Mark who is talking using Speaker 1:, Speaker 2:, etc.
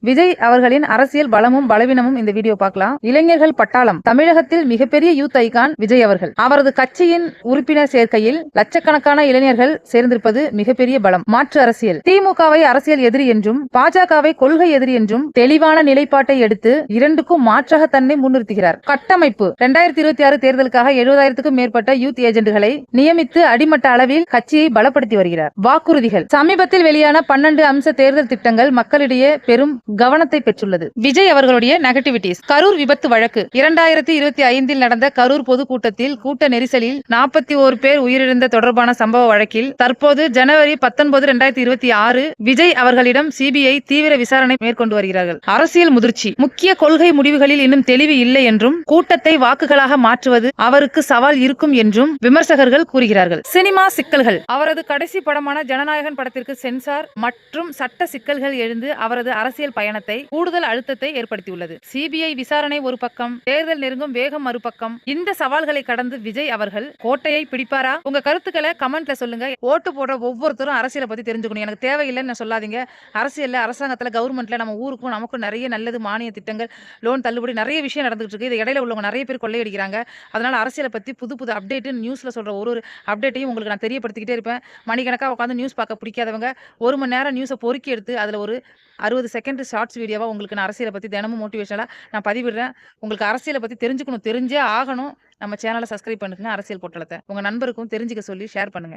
Speaker 1: விஜய் அவர்களின் அரசியல் பலமும் பலவீனமும் இந்த வீடியோ பார்க்கலாம். இளைஞர்கள் பட்டாளம். தமிழகத்தில் மிகப்பெரிய யூத் ஐகான் விஜய் அவர்கள். அவரது கட்சியின் உறுப்பினர் சேர்க்கையில் லட்சக்கணக்கான இளைஞர்கள் சேர்ந்திருப்பது மிகப்பெரிய பலம். மாற்று அரசியல். திமுகவை அரசியல் எதிரி என்றும் பாஜகவை கொள்கை எதிரி என்றும் தெளிவான நிலைப்பாட்டை எடுத்து இரண்டுக்கும் மாற்றாக தன்னை முன்னிறுத்துகிறார். கட்டமைப்பு. 2026 தேர்தலுக்காக 70,000க்கும் மேற்பட்ட யூத் ஏஜென்ட்களை நியமித்து அடிமட்ட அளவில் கட்சியை பலப்படுத்தி வருகிறார். வாக்குறுதிகள். சமீபத்தில் வெளியான 12 அம்ச தேர்தல் திட்டங்கள் மக்களிடையே பெரும் கவனத்தை பெற்றுள்ளது. விஜய் அவர்களுடைய நெகட்டிவிட்டிஸ். கரூர் விபத்து வழக்கு. 2025 நடந்த கரூர் பொதுக்கூட்டத்தில் கூட்ட நெரிசலில் 41 பேர் உயிரிழந்த தொடர்பான சம்பவ வழக்கில் தற்போது ஜனவரி 19, 2026 விஜய் அவர்களிடம் சிபிஐ தீவிர விசாரணை மேற்கொண்டு வருகிறார்கள். அரசியல் முதிர்ச்சி. முக்கிய கொள்கை முடிவுகளில் இன்னும் தெளிவு இல்லை என்றும் கூட்டத்தை வாக்குகளாக மாற்றுவது அவருக்கு சவால் இருக்கும் என்றும் விமர்சகர்கள் கூறுகிறார்கள். சினிமா சிக்கல்கள். அவரது கடைசி படமான ஜனநாயகன் படத்திற்கு சென்சார் மற்றும் சட்ட சிக்கல்கள் எழுந்து அவரது அரசியல் பயணத்தை கூடுதல் அழுத்தத்தை ஏற்படுத்தியுள்ளது. சிபிஐ விசாரணை ஒரு பக்கம், தேர்தல் நெருங்கும் வேகம் மறுபக்கம். இந்த சவால்களை கடந்து விஜய் அவர்கள் கோட்டையை பிடிப்பாரா? உங்க கருத்துக்களை கமெண்ட்ல சொல்லுங்க. ஓட்டு போடுற ஒவ்வொருத்தரும் அரசியலை பத்தி தெரிஞ்சுக்கணும். எனக்கு தேவையில்லைன்னு சொல்லாதீங்க. அரசியல்ல, அரசாங்கத்துல, கவர்மெண்ட்ல நம்ம ஊருக்கும் நமக்கும் நிறைய நல்லது, மானிய திட்டங்கள், லோன் தள்ளுபடி, நிறைய விஷயம் நடந்துட்டு இருக்கு. இது இடையில உள்ளவங்க நிறைய பேர் கொள்ளையடிக்கிறாங்க. அதனால அரசியலை பத்தி புது புது அப்டேட் நியூஸ்ல சொல்ற ஒரு அப்டேட்டையும் உங்களுக்கு நான் தெரியப்படுத்திக்கிட்டே இருப்பேன். மணிக்கணக்கா உட்காந்து நியூஸ் பார்க்க பிடிக்காதவங்க 1 மணி நேரம் நியூஸை பொறுக்கி எடுத்து அதுல ஒரு 60 செகண்ட் ஷார்ட்ஸ் வீடியோவா உங்களுக்கு நான் அரசியலை பத்தி தினமும் மோட்டிவேஷனலா நான் பதிவிடுறேன். உங்களுக்கு அரசியலை பத்தி தெரிஞ்சுக்கணும், தெரிஞ்சே ஆகணும். நம்ம சேனலை சப்ஸ்கிரைப் பண்ணுங்க. அரசியல் பொட்டலத்தை உங்க நண்பருக்கும் தெரிஞ்சுக்க சொல்லி ஷேர் பண்ணுங்க.